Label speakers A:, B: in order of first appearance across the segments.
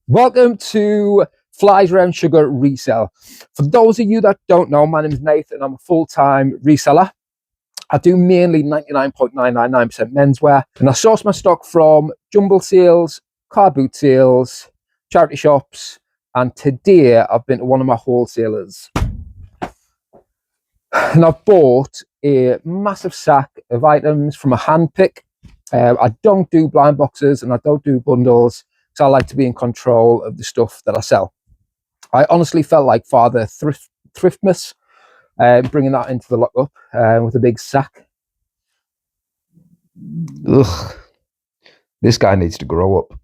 A: Welcome to Flies Around Sugar Resell. For those of you that don't know, my name is Nathan. I'm a full-time reseller. I do mainly 99.999% menswear, and I source my stock from jumble sales, car boot sales, charity shops, and today I've been to one of my wholesalers. And I've bought a massive sack of items from a hand pick. I don't do blind boxes and I don't do bundles, so I like to be in control of the stuff that I sell. I honestly felt like Father Thriftmas, bringing that into the lockup with a big sack. Ugh, this guy needs to grow up.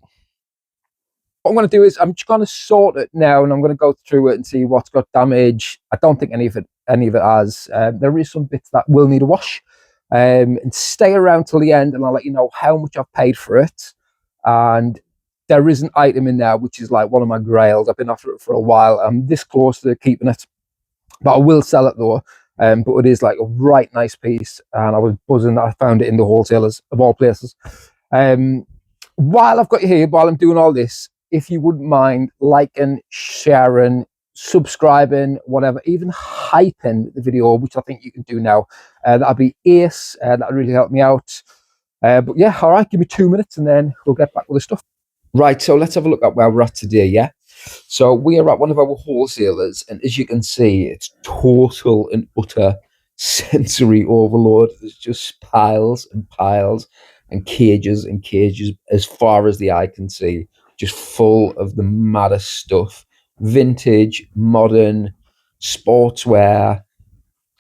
A: What I'm going to do is I'm just going to sort it now, and I'm going to go through it and see what's got damage. I don't think any of it has. There is some bits that will need a wash. And stay around till the end, and I'll let you know how much I've paid for it. And there is an item in there which is like one of my grails. I've been after it for a while. I'm this close to keeping it, but I will sell it though. But it is like a right nice piece, and I was buzzing that I found it in the wholesalers of all places. While I've got you here, while I'm doing all this, if you wouldn't mind liking, sharing, subscribing, whatever, even hyping the video, which I think you can do now, that'd be ace. That'd really help me out. But yeah, all right, give me 2 minutes and then we'll get back with the stuff. Right, so let's have a look at where we're at today. Yeah, so we are at one of our wholesalers, and as you can see, it's total and utter sensory overload. There's just piles and piles and cages as far as the eye can see, just full of the maddest stuff. Vintage, modern, sportswear,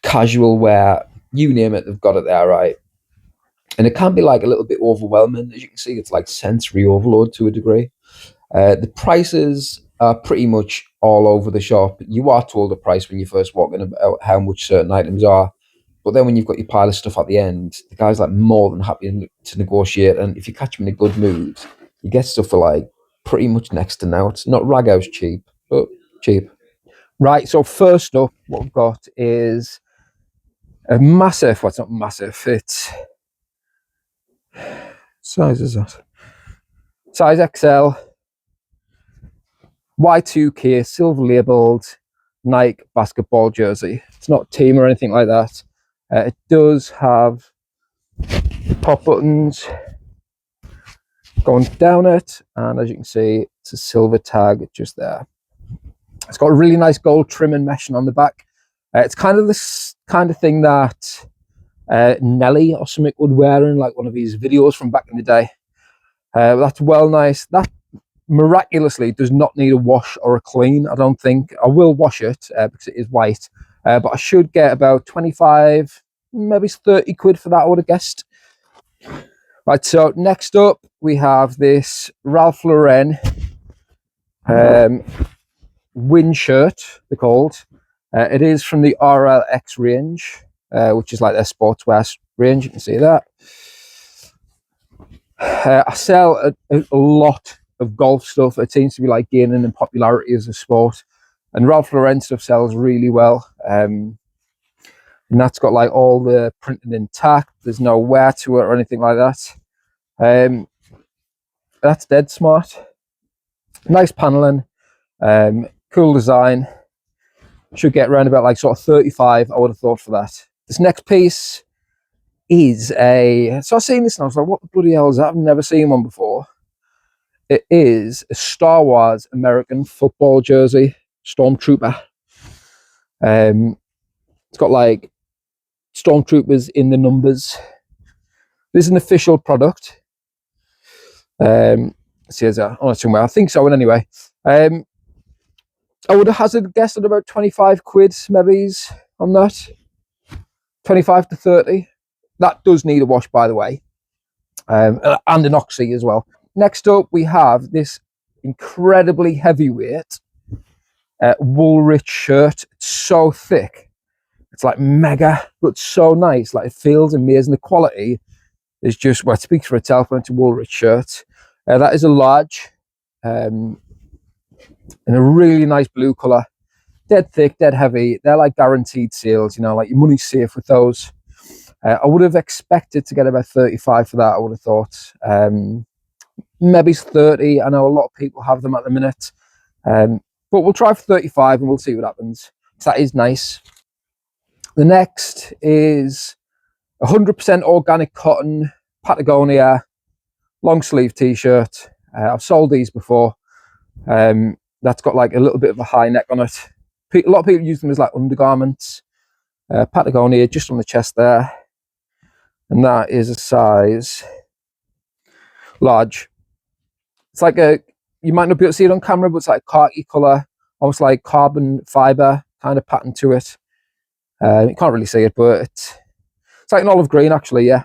A: casual wear, you name it, they've got it there, right? And it can be like a little bit overwhelming. As you can see, it's like sensory overload to a degree. The prices are pretty much all over the shop. You are told a price when you first walk in about how much certain items are. But then when you've got your pile of stuff at the end, the guy's like more than happy to negotiate. And if you catch him in a good mood, you get stuff for like pretty much next to now. It's not rag house cheap, but cheap. Right, so first up, what we've got is a massive, well, it's not massive, it's, size is that? Size XL, Y2K, silver labeled Nike basketball jersey. It's not team or anything like that. It does have pop buttons going down it, and as you can see, it's a silver tag just there. It's got a really nice gold trim and meshing on the back. It's kind of this kind of thing that Nelly or something would wear in like one of these videos from back in the day. That's well nice. That miraculously does not need a wash or a clean, I don't think. I will wash it because it is white, but I should get about 25, maybe 30 quid for that, I would have guessed. Right, so next up we have this Ralph Lauren wind shirt, they're called. It is from the RLX range, which is like their sportswear range. You can see that. I sell a lot of golf stuff. It seems to be like gaining in popularity as a sport, and Ralph Lauren stuff sells really well. And that's got like all the printing intact. There's no wear to it or anything like that. That's dead smart. Nice paneling, cool design. Should get around about like sort of 35, I would have thought, for that. This next piece is a, so I seen this and I was like, what the bloody hell is that? I've never seen one before. It is a Star Wars American football jersey, Stormtrooper. It's got like Stormtroopers in the numbers. This is an official product. See, is that on somewhere? I think so. And anyway, I would have hazarded guessed at about 25 quid, maybe, on that. 25 to 30. That does need a wash, by the way, and an oxy as well. Next up, we have this incredibly heavyweight Woolrich shirt. It's so thick. It's like mega, but so nice. Like, it feels amazing. The quality is just, well, it speaks for itself when it's a Woolrich shirt. That is a large, in a really nice blue colour. Dead thick, dead heavy. They're like guaranteed sales, you know, like your money's safe with those. I would have expected to get about 35 for that, I would have thought. maybe 30. I know a lot of people have them at the minute, but we'll try for 35 and we'll see what happens. So that is nice. The next is 100% organic cotton Patagonia long sleeve t-shirt. I've sold these before. That's got like a little bit of a high neck on it. A lot of people use them as like undergarments. Patagonia just on the chest there, and that is a size large. It's like you might not be able to see it on camera, but it's like khaki color, almost like carbon fiber kind of pattern to it. You can't really see it, but it's like an olive green actually. Yeah,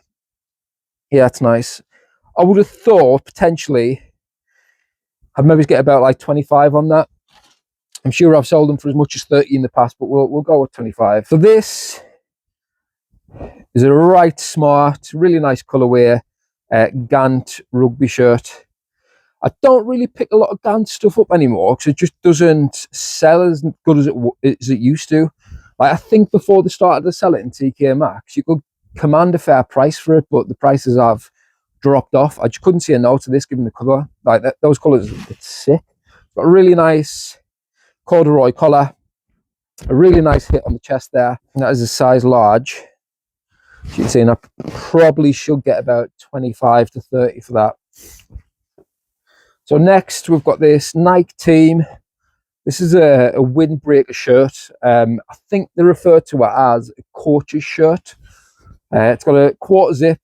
A: it's nice. I would have thought potentially I'd maybe get about like 25 on that. I'm sure I've sold them for as much as 30 in the past, but we'll go with 25. So this is a right smart, really nice colorway Gant rugby shirt. I don't really pick a lot of Gant stuff up anymore because it just doesn't sell as good as it used to. Like, I think before they started to sell it in TK Maxx, you could command a fair price for it, but the prices have dropped off. I just couldn't see a no to this given the colour. Like those colours, it's sick. It's got a really nice corduroy collar, a really nice hit on the chest there. And that is a size large. As you can see, and I probably should get about 25 to 30 for that. So next we've got this Nike Team. This is a windbreaker shirt. I think they refer to it as a coach's shirt. It's got a quarter zip,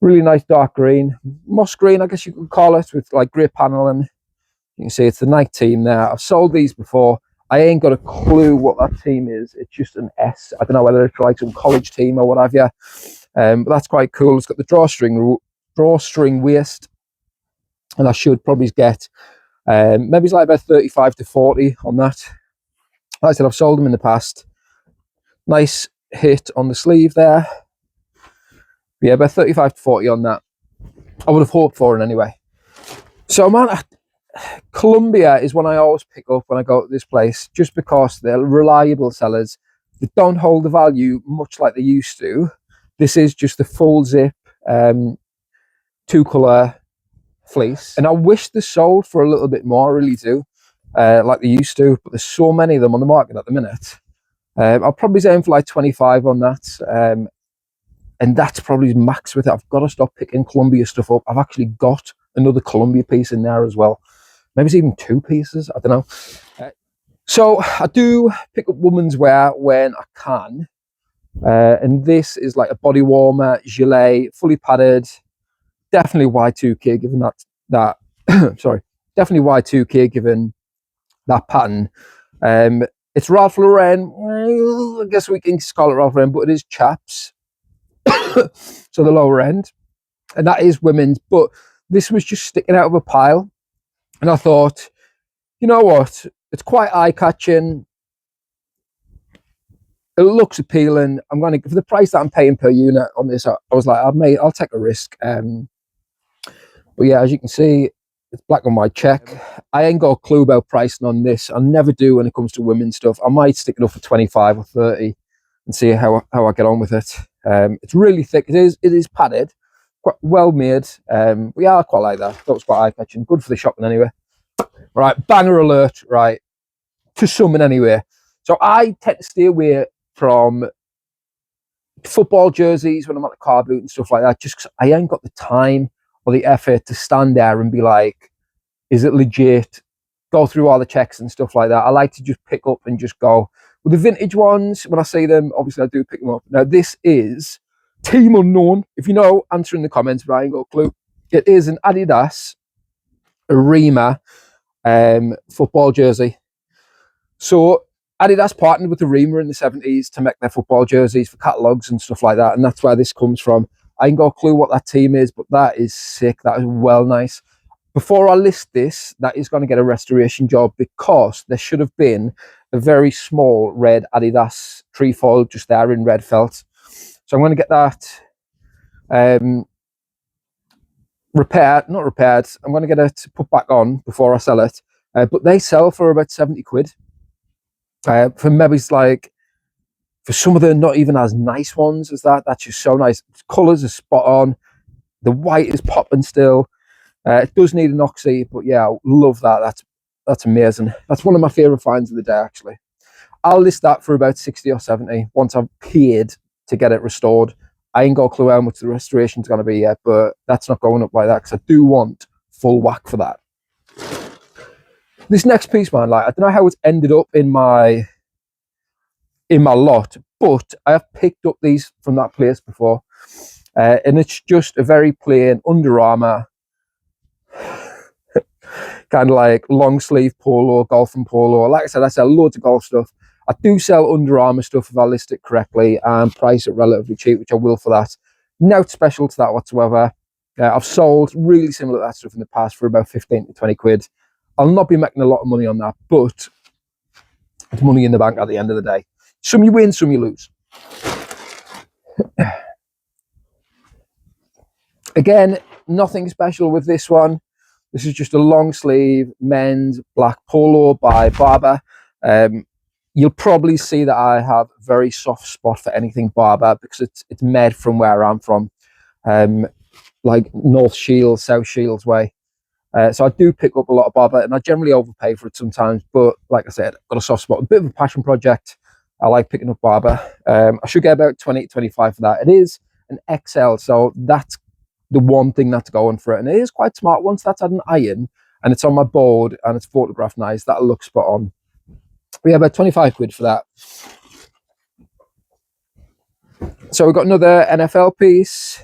A: really nice dark green, moss green I guess you could call it, with like grey paneling. You can see it's the Nike Team there. I've sold these before. I ain't got a clue what that team is. It's just an S. I don't know whether it's like some college team or what have you. But that's quite cool. It's got the drawstring waist, and I should probably get maybe it's like about 35 to 40 on that. Like I said, I've sold them in the past. Nice hit on the sleeve there. But yeah, about 35 to 40 on that. I would have hoped for it anyway. So man, Columbia is one I always pick up when I go to this place, just because they're reliable sellers. They don't hold the value much like they used to. This is just the full zip, two colour fleece, and I wish they sold for a little bit more, I really do, like they used to, but there's so many of them on the market at the minute. I'll probably aim for like 25 on that, and that's probably max with it. I've got to stop picking Columbia stuff up. I've actually got another Columbia piece in there as well. Maybe it's even two pieces, I don't know. So I do pick up women's wear when I can, and this is like a body warmer gilet, fully padded, definitely Y2K given that sorry, definitely Y2K given that pattern. It's Ralph Lauren. Well, I guess we can call it Ralph Lauren, but it is chaps. So the lower end, and that is women's, but this was just sticking out of a pile, and I thought, you know what, it's quite eye-catching, it looks appealing. I'm going to, for the price that I'm paying per unit on this, I was like, I'll take a risk. But yeah, as you can see, it's black and white check. I ain't got a clue about pricing on this. I never do when it comes to women's stuff. I might stick it up for 25 or 30 and see how I get on with it. It's really thick. It is padded, quite well made. Yeah, I quite like that. That was quite eye-catching. Good for the shopping anyway. Right, banger alert. Right, to summon anyway. So I tend to stay away from football jerseys when I'm at the car boot and stuff like that, just because I ain't got the time or the effort to stand there and be like, is it legit? Go through all the checks and stuff like that. I like to just pick up and just go. With the vintage ones, when I see them, obviously I do pick them up. Now this is Team Unknown. If you know, answer in the comments, but I ain't got a clue. It is an Adidas Arima football jersey. So Adidas partnered with Arima in the 70s to make their football jerseys for catalogs and stuff like that, and that's where this comes from. I ain't got a clue what that team is, but that is sick. That is well nice. Before I list this, that is going to get a restoration job, because there should have been a very small red Adidas trefoil just there in red felt. So I'm going to get that not repaired. I'm going to get it put back on before I sell it. But they sell for about 70 quid. For maybe it's like, for some of the not even as nice ones as that, that's just so nice. Colours are spot on. The white is popping still. It does need an oxy, but yeah, I love that. That's amazing. That's one of my favorite finds of the day, actually. I'll list that for about 60 or 70 once I've paid to get it restored. I ain't got a clue how much the restoration's going to be yet, but that's not going up like that because I do want full whack for that. This next piece, man, like, I don't know how it's ended up in my lot, but I have picked up these from that place before, and it's just a very plain Under Armour kind of like long sleeve polo, golfing polo. Like I sell loads of golf stuff. I do sell Under Armour stuff if I list it correctly and price it relatively cheap, which I will for that. Not special to that whatsoever. I've sold really similar to that stuff in the past for about 15 to 20 quid. I'll not be making a lot of money on that, but it's money in the bank at the end of the day. Some you win, some you lose. Again, nothing special with this one. This is just a long sleeve men's black polo by Barber. You'll probably see that I have a very soft spot for anything Barber because it's made from where I'm from, like North Shields, South Shields way. So I do pick up a lot of Barber, and I generally overpay for it sometimes. But like I said, I've got a soft spot, a bit of a passion project. I like picking up Barber. I should get about 20 to 25 for that. It is an XL, so that's the one thing that's going for it, and it is quite smart. Once that's had an iron and it's on my board and it's photographed nice, that'll look spot on. We have about 25 quid for that. So we've got another NFL piece.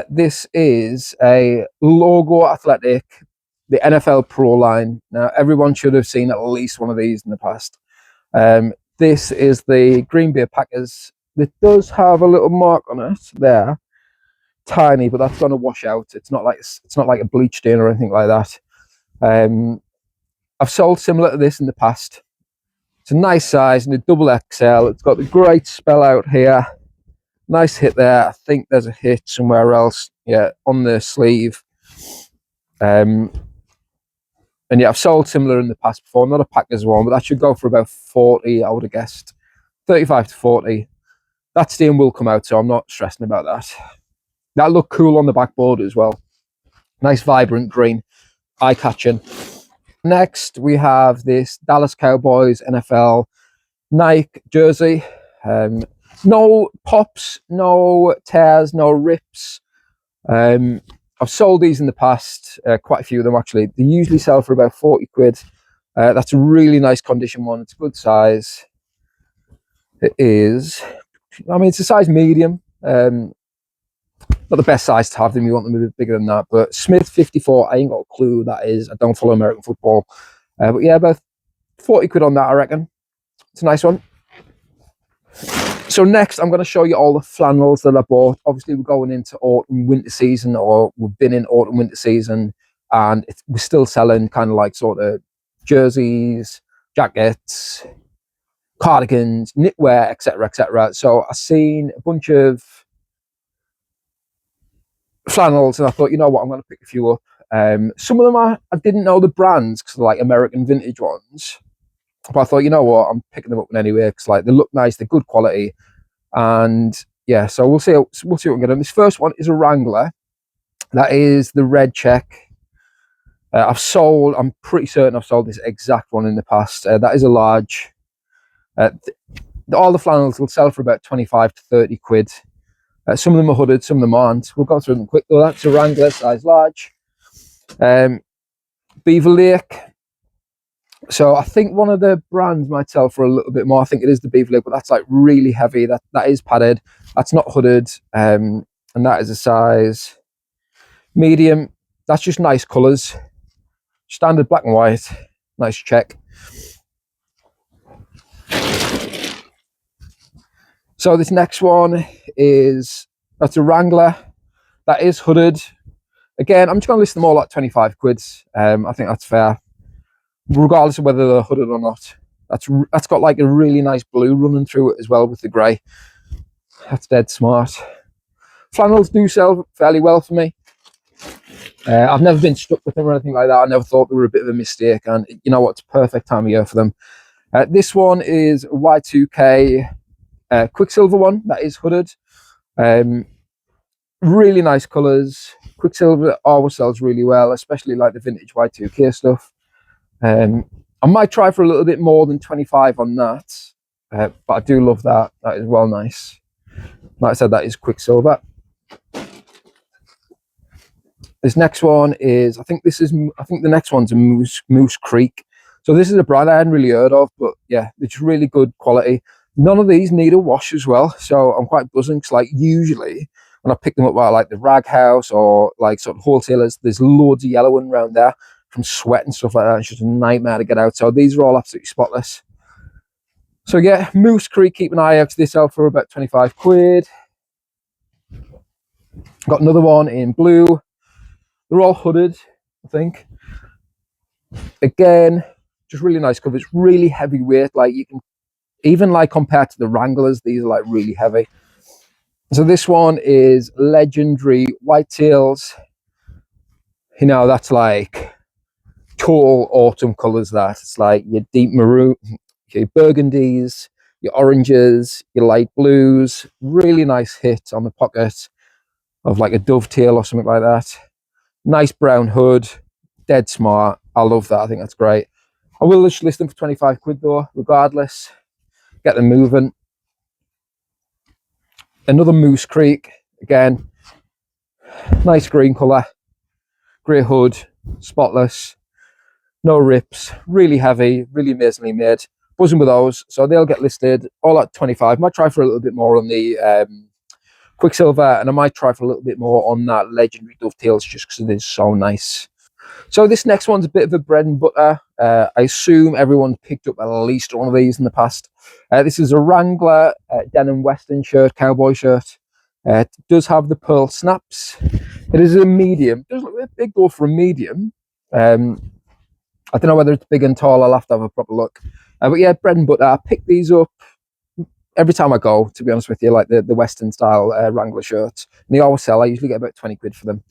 A: This is a logo athletic, the NFL Pro line. Now everyone should have seen at least one of these in the past. This is the Green Bay Packers. It does have a little mark on it there, tiny, but that's going to wash out. It's not like a bleach stain or anything like that. I've sold similar to this in the past. It's a nice size and a double XL. It's got the great spell out here. Nice hit there. I think there's a hit somewhere else. Yeah, on the sleeve. And yeah, I've sold similar in the past before. Not a Packers one, but that should go for about 40, I would have guessed. 35 to 40. That stain will come out, so I'm not stressing about that. That looked cool on the backboard as well. Nice vibrant green, eye-catching. Next, we have this Dallas Cowboys NFL Nike jersey. No pops, no tears, no rips. I've sold these in the past, quite a few of them actually. They usually sell for about 40 quid. That's a really nice condition one. It's a good size. It is, I mean, it's a size medium. Not the best size to have them. You want them a bit bigger than that. But Smith 54, I ain't got a clue who that is. I don't follow American football. But yeah, about 40 quid on that, I reckon. It's a nice one. So next, I'm going to show you all the flannels that I bought. Obviously, we're going into autumn, winter season, or we've been in autumn, winter season, and we're still selling kind of like sort of jerseys, jackets, cardigans, knitwear, etc., etc. So I seen a bunch of flannels, and I thought, you know what, I'm going to pick a few up. Some of them I didn't know the brands because they're like American vintage ones, but I thought, you know what, I'm picking them up anyway because like they look nice, they're good quality, and yeah, so we'll see what we get. This first one is a Wrangler. That is the red check. I'm pretty certain I've sold this exact one in the past. That is a large. All the flannels will sell for about 25 to 30 quid. Some of them are hooded, some of them aren't. We'll go through them quick though. That's a Wrangler, size large. Beaver Lake. So I think one of the brands might sell for a little bit more. I think it is the Beaver Lake, but that's like really heavy. That is padded. That's not hooded. And that is a size medium. That's just nice colours. Standard black and white. Nice check. So this next one that's a Wrangler. That is hooded. Again, I'm just going to list them all at 25 quid. I think that's fair, regardless of whether they're hooded or not. That's got like a really nice blue running through it as well with the grey. That's dead smart. Flannels do sell fairly well for me. I've never been stuck with them or anything like that. I never thought they were a bit of a mistake, and you know what, it's perfect time of year for them. This one is a Y2K Quicksilver one that is hooded. Really nice colours, Quicksilver always sells really well, especially like the vintage Y2K stuff. I might try for a little bit more than 25 on that, but I do love that. That is well nice. Like I said, that is Quicksilver. This next one is, I think the next one's a Moose Creek. So this is a brand I hadn't really heard of, but yeah, it's really good quality. None of these need a wash as well, so I'm quite buzzing, because like usually when I pick them up by like the Rag House or like sort of wholesalers, there's loads of yellow in around there from sweat and stuff like that. It's just a nightmare to get out. So these are all absolutely spotless. So yeah, Moose Creek, keep an eye out. They sell for about 25 quid. Got another one in blue. They're all hooded, I think. Again, just really nice cover. It's really heavyweight. Like you can, even like compared to the Wranglers, these are like really heavy. So this one is legendary whitetails. You know, that's like tall autumn colors. That it's like your deep maroon, your burgundies, your oranges, your light blues. Really nice hit on the pocket of like a dovetail or something like that. Nice brown hood, dead smart. I love that. I think that's great. I will just list them for 25 quid though, regardless. Get them moving. Another Moose Creek, again, nice green colour, grey hood, spotless, no rips, really heavy, really amazingly made. Buzzing with those, so they'll get listed all at 25. Might try for a little bit more on the Quicksilver, and I might try for a little bit more on that legendary dovetails, just because it is so nice. So this next one's a bit of a bread and butter. I assume everyone's picked up at least one of these in the past. This is a Wrangler denim western shirt, cowboy shirt. It does have the pearl snaps. It is a medium. It does look a bit big though for a medium. I don't know whether it's big and tall. I'll have to have a proper look. But yeah, bread and butter. I pick these up every time I go, to be honest with you, like the western style Wrangler shirts. And they always sell. I usually get about 20 quid for them.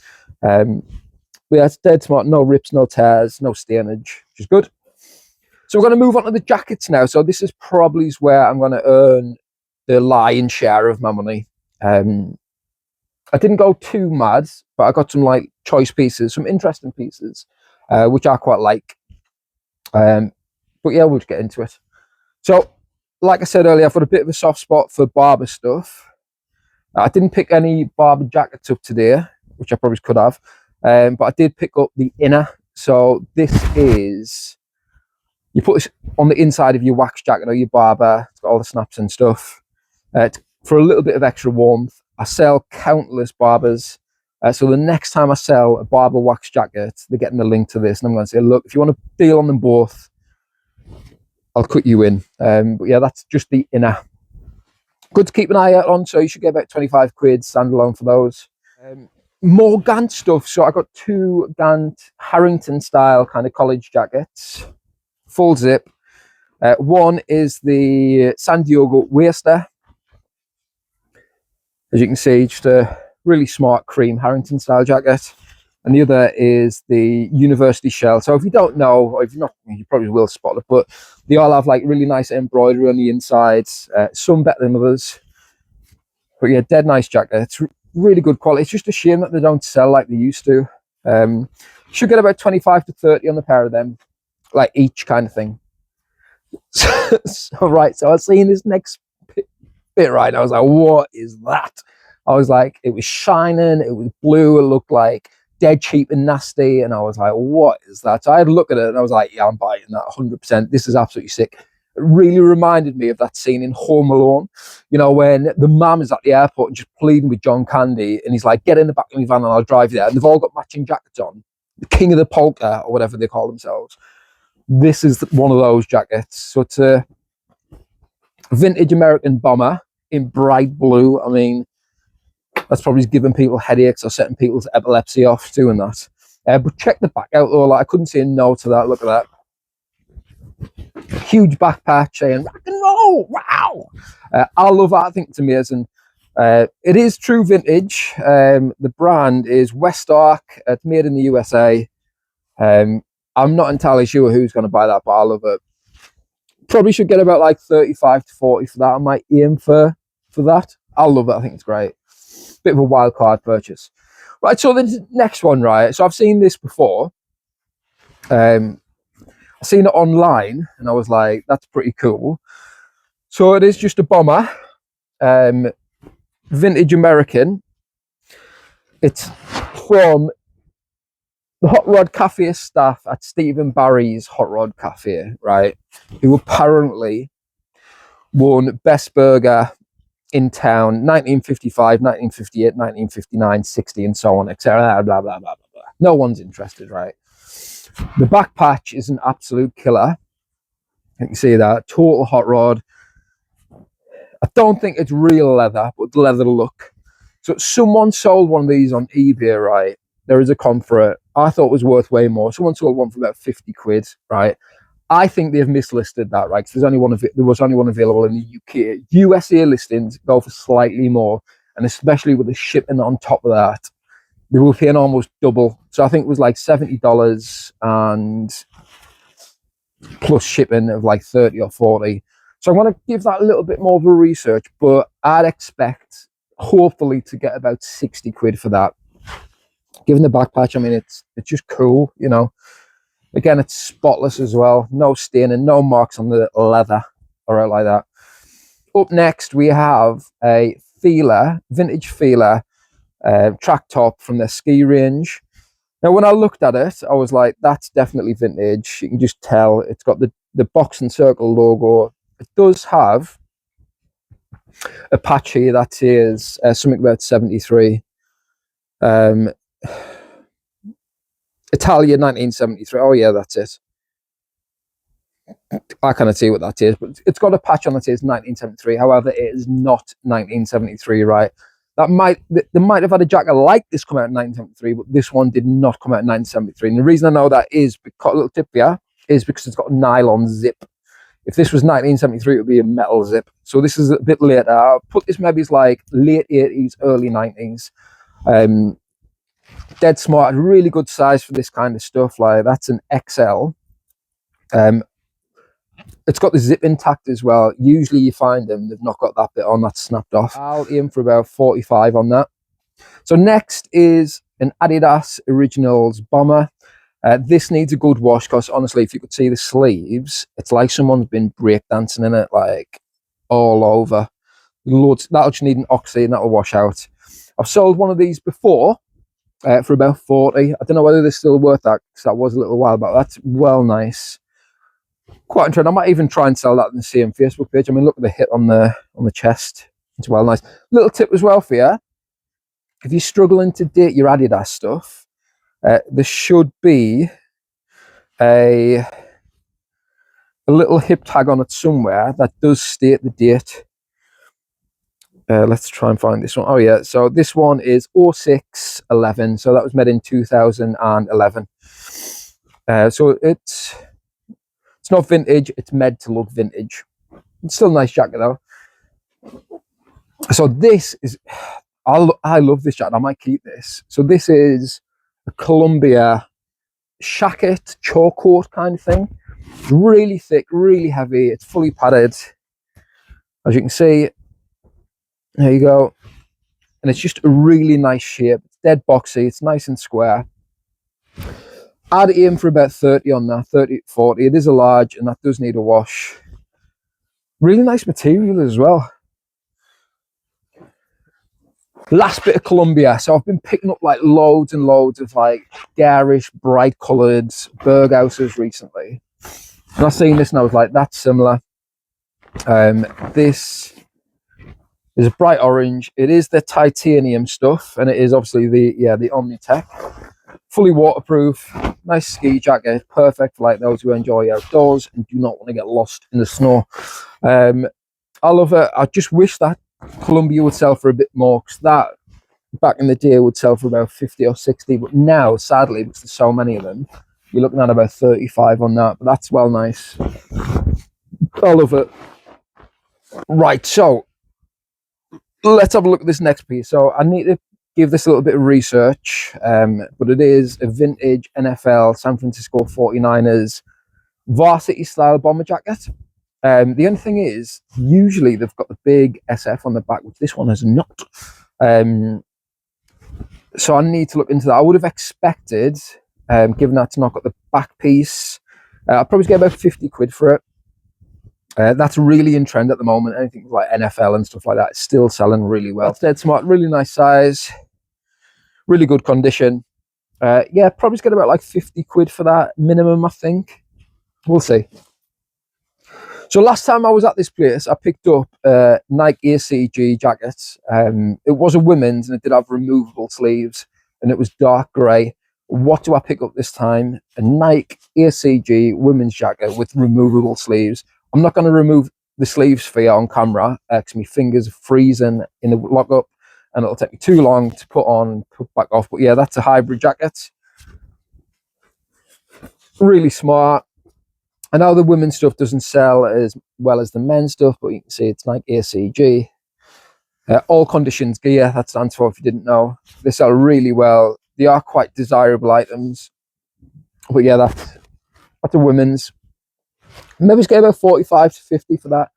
A: But yeah, it's dead smart. No rips, no tears, no stainage, which is good. So we're going to move on to the jackets now. So this is probably where I'm going to earn the lion's share of my money. I didn't go too mad, but I got some like choice pieces, some interesting pieces, which I quite like. But yeah, we'll just get into it. So, like I said earlier, I've got a bit of a soft spot for barber stuff. I didn't pick any barber jackets up today, which I probably could have. But I did pick up the inner. So this is, you put this on the inside of your wax jacket or your barber. It's got all the snaps and stuff. For a little bit of extra warmth. I sell countless barbers. So the next time I sell a barber wax jacket, they're getting the link to this. And I'm going to say, look, if you want to deal on them both, I'll cut you in. But yeah, that's just the inner. Good to keep an eye out on. So you should get about 25 quid standalone for those. More Gant stuff. So I got two Gant Harrington style kind of college jackets, full zip. One is the San Diego Waster. As you can see, just a really smart cream Harrington style jacket. And the other is the University Shell. So if you don't know, or if you're not, you probably will spot it, but they all have like really nice embroidery on the insides, some better than others. But yeah, dead nice jacket. It's really good quality. It's just a shame that they don't sell like they used to. Should get about 25 to 30 on the pair of them, like each kind of thing. So right, so I was seeing this next bit, right, I was like, what is that? I was like, it was shining, it was blue, it looked like dead cheap and nasty, and I was like, what is that? So I had a look at it and I was like, yeah, I'm buying that 100%. This is absolutely sick. It really reminded me of that scene in Home Alone, you know, when the mum is at the airport and just pleading with John Candy, and he's like, get in the back of my van and I'll drive you there. And they've all got matching jackets on, the king of the polka or whatever they call themselves. This is one of those jackets. So it's a vintage American bomber in bright blue. I mean, that's probably giving people headaches or setting people's epilepsy off doing that. But check the back out though. Like, I couldn't say no to that. Look at that. Huge back patch saying rock and roll. Wow. I love that. I think it's amazing. It is true vintage. The brand is West Ark. It's made in the USA. I'm not entirely sure who's going to buy that, but I love it. Probably should get about like 35 to 40 for that. I might aim for that. I love it. I think it's great. Bit of a wild card purchase. Right, so the next one, right? So I've seen this before. I've seen it online, and I was like, "That's pretty cool." So it is just a bomber, vintage American. It's from the Hot Rod Cafe staff at Stephen Barry's Hot Rod Cafe, right? Who apparently won Best Burger in town 1955, 1958, 1959, 60, and so on, etc. Blah, blah, blah, blah, blah. No one's interested, right? The back patch is an absolute killer. You can see that. Total hot rod. I don't think it's real leather, but the leather look. So someone sold one of these on eBay, right? There is a comp for it. I thought it was worth way more. Someone sold one for about 50 quid, right? I think they've mislisted that, right? Because there was only one available in the UK. USA listings go for slightly more, and especially with the shipping on top of that, they were paying almost double. So I think it was like $70 and plus shipping of like 30 or 40. So I'm going to give that a little bit more of a research, but I'd expect hopefully to get about 60 quid for that. Given the back patch, I mean, it's just cool, you know. Again, it's spotless as well. No stain and no marks on the leather or out like that. Up next, we have a feeler, vintage feeler, track top from their ski range. Now, when I looked at it, I was like, that's definitely vintage. You can just tell it's got the box and circle logo. It does have a patch here that says something about 73. Italia 1973. Oh, yeah, that's it. I cannot see what that is, but it's got a patch on that says 1973. However, it is not 1973, right? They might have had a jacket like this come out in 1973, but this one did not come out in 1973. And the reason I know that is because, a little tip here, is because it's got a nylon zip. If this was 1973, it would be a metal zip. So this is a bit later. I'll put this maybe as like late 80s, early 90s. Dead smart, really good size for this kind of stuff. Like that's an XL. It's got the zip intact as well. Usually you find them, they've not got that bit on, that's snapped off. I'll aim for about 45 on that. So next is an Adidas Originals bomber. This needs a good wash because honestly, if you could see the sleeves, it's like someone's been breakdancing in it, like all over. Loads, that'll just need an oxy and that'll wash out. I've sold one of these before for about 40. I don't know whether they're still worth that because that was a little while back. That's well nice. Quite interesting. I might even try and sell that on the same Facebook page. I mean, look at the hit on the chest. It's well nice. Little tip as well for you. If you're struggling to date your Adidas stuff, there should be a little hip tag on it somewhere that does state the date. Let's try and find this one. Oh yeah, so this one is 0611. So that was made in 2011. So it's not vintage, it's meant to look vintage. It's still a nice jacket though. So this is, I love this jacket. I might keep this. So this is a Columbia shacket, chalk coat kind of thing. Really thick, really heavy. It's fully padded. As you can see, there you go. And it's just a really nice shape. It's dead boxy. It's nice and square. I'd aim for about 30 on that, 30, 40. It is a large and that does need a wash. Really nice material as well. Last bit of Columbia. So I've been picking up like loads and loads of like garish, bright coloured Berghouses recently. And I've seen this and I was like, that's similar. This is a bright orange. It is the titanium stuff and it is obviously the Omnitech. Fully waterproof, nice ski jacket, perfect for like those who enjoy outdoors and do not want to get lost in the snow. I love it. I just wish that Columbia would sell for a bit more because that back in the day would sell for about 50 or 60, but now sadly because there's so many of them, you're looking at about 35 on that, but that's well nice. I love it. Right, so let's have a look at this next piece. So I need to give this a little bit of research, but it is a vintage NFL San Francisco 49ers varsity style bomber jacket. The only thing is, usually they've got the big SF on the back, which this one has not. So I need to look into that. I would have expected, given that's not got the back piece, I'll probably get about 50 quid for it. That's really in trend at the moment. Anything like NFL and stuff like that, it's still selling really well. That's dead smart, really nice size, really good condition. Yeah, probably get about like 50 quid for that minimum, I think. We'll see. So last time I was at this place, I picked up Nike ACG jackets. It was a women's and it did have removable sleeves and it was dark grey. What do I pick up this time? A Nike ACG women's jacket with removable sleeves. I'm not going to remove the sleeves for you on camera because my fingers are freezing in the lockup and it'll take me too long to put on and put back off. But yeah, that's a hybrid jacket. Really smart. I know the women's stuff doesn't sell as well as the men's stuff, but you can see it's like ACG. All conditions gear, that stands for, if you didn't know. They sell really well. They are quite desirable items. But yeah, that's a women's. Maybe get about 45 to 50 for that.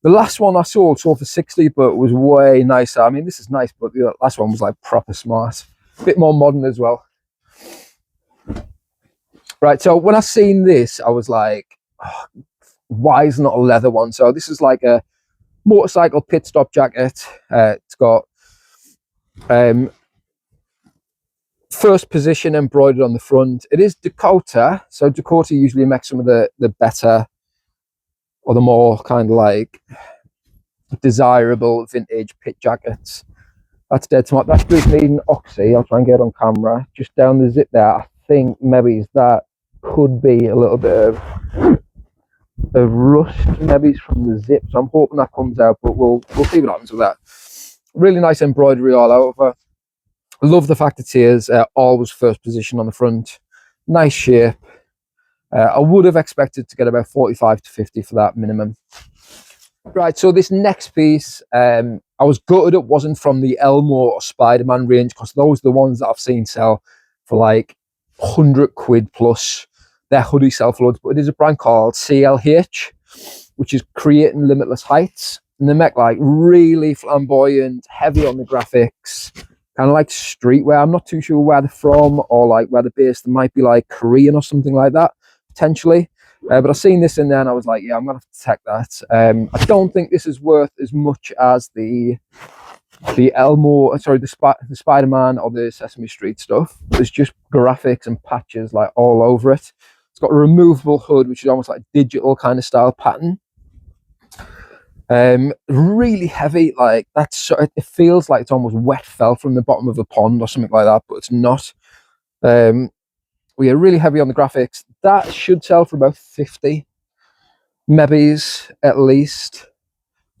A: The last one I sold for 60, but it was way nicer. I mean, this is nice, but the last one was like proper smart. A bit more modern as well. Right, so when I seen this, I was like, oh, why is not a leather one? So this is like a motorcycle pit stop jacket. It's got first position embroidered on the front. It is Dakota, so Dakota usually makes some of the better or the more kind of like desirable vintage pit jackets. That's dead smart. That's just needing oxy. I'll try and get it on camera. Just down the zip there, I think maybe that could be a little bit of rust, maybe from the zip. So I'm hoping that comes out, but we'll see what happens with that. Really nice embroidery all over. I love the fact it says always first position on the front. Nice shape. I would have expected to get about 45 to 50 for that minimum. Right, so this next piece, I was gutted it wasn't from the Elmo or Spider-Man range, because those are the ones that I've seen sell for like 100 quid plus. Their hoodie sell for loads, but it is a brand called CLH, which is Creating Limitless Heights. And they make like really flamboyant, heavy on the graphics, kind of like streetwear. I'm not too sure where they're from or like where they're based. They might be like Korean or something like that, potentially. But I've seen this in there and I was like, yeah, I'm going to have to check that. I don't think this is worth as much as the Elmo, sorry, the Spider-Man or the Sesame Street stuff. There's just graphics and patches like all over it. It's got a removable hood, which is almost like digital kind of style pattern. Really heavy, like that's, it feels like it's almost wet felt from the bottom of a pond or something like that, but it's not. We are really heavy on the graphics. That should sell for about 50, maybe at least.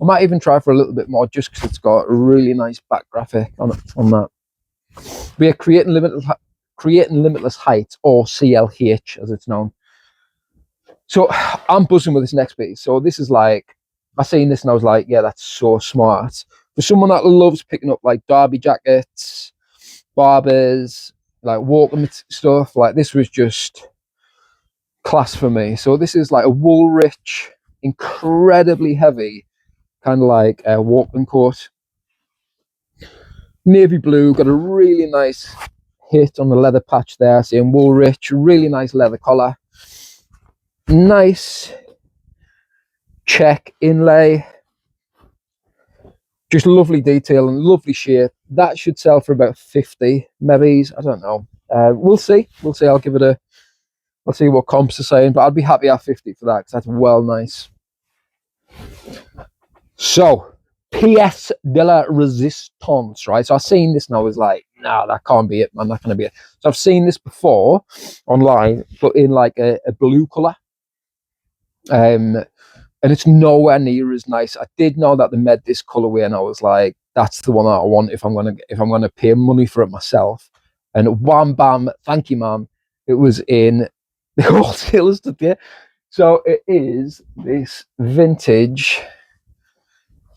A: I might even try for a little bit more just because it's got a really nice back graphic on that. We are creating limitless heights, or CLH as it's known. So I'm buzzing with this next piece. So this is like, I seen this and I was like, yeah, that's so smart. For someone that loves picking up like derby jackets, barbers, like walking stuff, like this was just class for me. So this is like a Woolrich, incredibly heavy, kind of like a walking coat. Navy blue, got a really nice hit on the leather patch there, saying Woolrich, really nice leather collar. Nice check inlay. Just lovely detail and lovely shape. That should sell for about 50, maybe. I don't know. We'll see. We'll see. I'll see what comps are saying, but I'd be happy at 50 for that because that's well nice. So, pièce de la résistance, right? So I've seen this and I was like, nah, that can't be it, man. That can't be it. So I've seen this before online, but in like a blue colour. And it's nowhere near as nice. I did know that they made this colorway, and I was like, "That's the one that I want if I'm gonna pay money for it myself." And wham bam, thank you, ma'am. It was in the wholesalers today. So it is this vintage.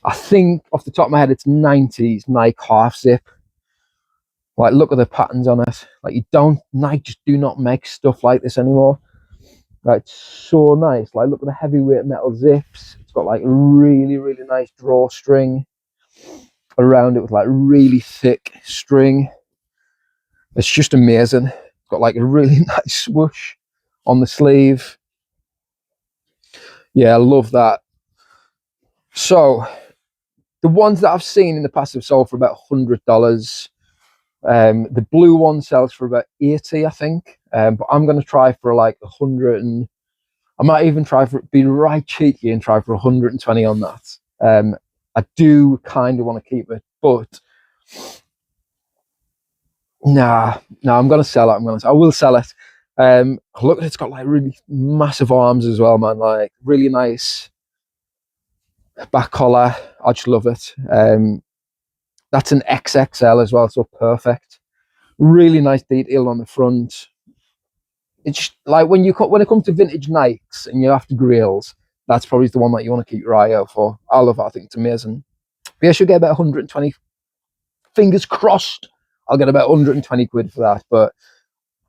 A: I think off the top of my head, it's 90s Nike half zip. Like, look at the patterns on it. Like, Nike just do not make stuff like this anymore. Like, it's so nice. Like, look at the heavyweight metal zips. It's got like really, really nice drawstring around it with like really thick string. It's just amazing. It's got like a really nice swoosh on the sleeve. Yeah, I love that. So the ones that I've seen in the past have sold for about $100. The blue one sells for about 80, I think. But I'm going to try for like 100, and I might even try for be right cheeky and try for 120 on that. I do kind of want to keep it, but nah, I'm going to sell it. I will sell it. Look, it's got like really massive arms as well, man. Like really nice back collar. I just love it. That's an XXL as well, so perfect. Really nice detail on the front. It's like when it comes to vintage Nikes and you're after Grails, that's probably the one that you want to keep your eye out for. I love it. I think it's amazing. But yeah, I should get about 120. Fingers crossed, I'll get about 120 quid for that. But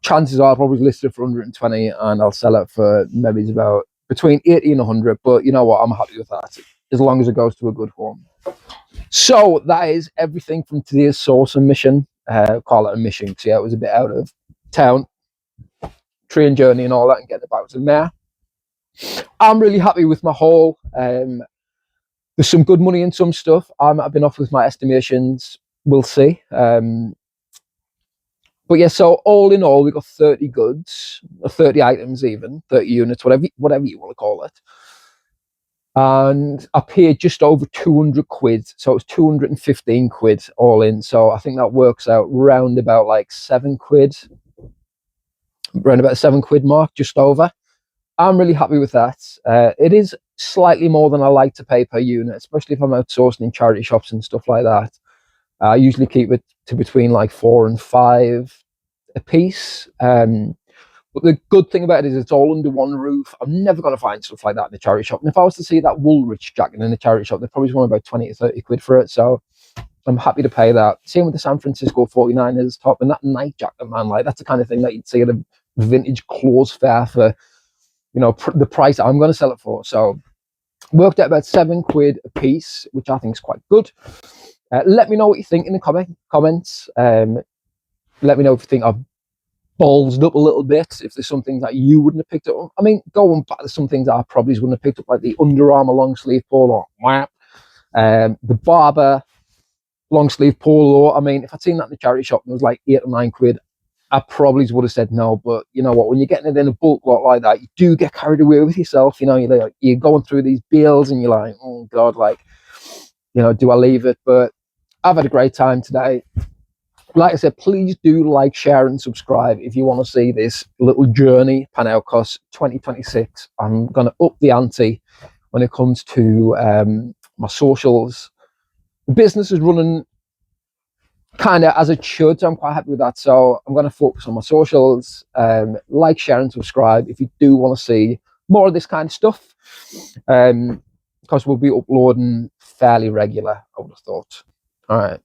A: chances are I'll probably list it for 120 and I'll sell it for maybe about between 80 and 100. But you know what? I'm happy with that as long as it goes to a good home. So that is everything from today's sourcing mission. Call it a mission because yeah, it was a bit out of town, train journey and all that, and getting about to there. I'm really happy with my haul. There's some good money in some stuff. I've been off with my estimations. We'll see. But yeah, so all in all, we got 30 goods, or 30 items, even 30 units, whatever you want to call it. And I paid just over 200 quid, so it was 215 quid all in. So I think that works out round about like 7 quid, around about the 7 quid mark, just over. I'm really happy with that. It is slightly more than I like to pay per unit, especially if I'm outsourcing in charity shops and stuff like that. I usually keep it to between like 4 and 5 a piece. But the good thing about it is it's all under one roof. I'm never going to find stuff like that in a charity shop. And if I was to see that Woolrich jacket in a charity shop, they'd probably want about 20 to 30 quid for it. So I'm happy to pay that. Same with the San Francisco 49ers top and that night jacket, man. Like that's the kind of thing that you'd see at a vintage clothes fair for, you know, the price I'm going to sell it for. So worked out about 7 quid a piece, which I think is quite good. Let me know what you think in the comments. Let me know if you think I've ballsed up a little bit, if there's some things that you wouldn't have picked up. I mean, going back, there's some things that I probably wouldn't have picked up, like the Under Armour long sleeve polo, the Barber long sleeve polo. I mean, if I'd seen that in the charity shop and it was like 8 or 9 quid, I probably would have said no. But you know what, when you're getting it in a bulk lot like that, you do get carried away with yourself. You know, you're going through these bills and you're like, oh god, like, you know, do I leave it? But I've had a great time today. Like I said, please do like, share and subscribe if you want to see this little journey pan out, because 2026 I'm going to up the ante when it comes to my socials. The business is running kind of as it should, so I'm quite happy with that. So I'm going to focus on my socials. Like, share and subscribe if you do want to see more of this kind of stuff, because we'll be uploading fairly regular, I would have thought. All right.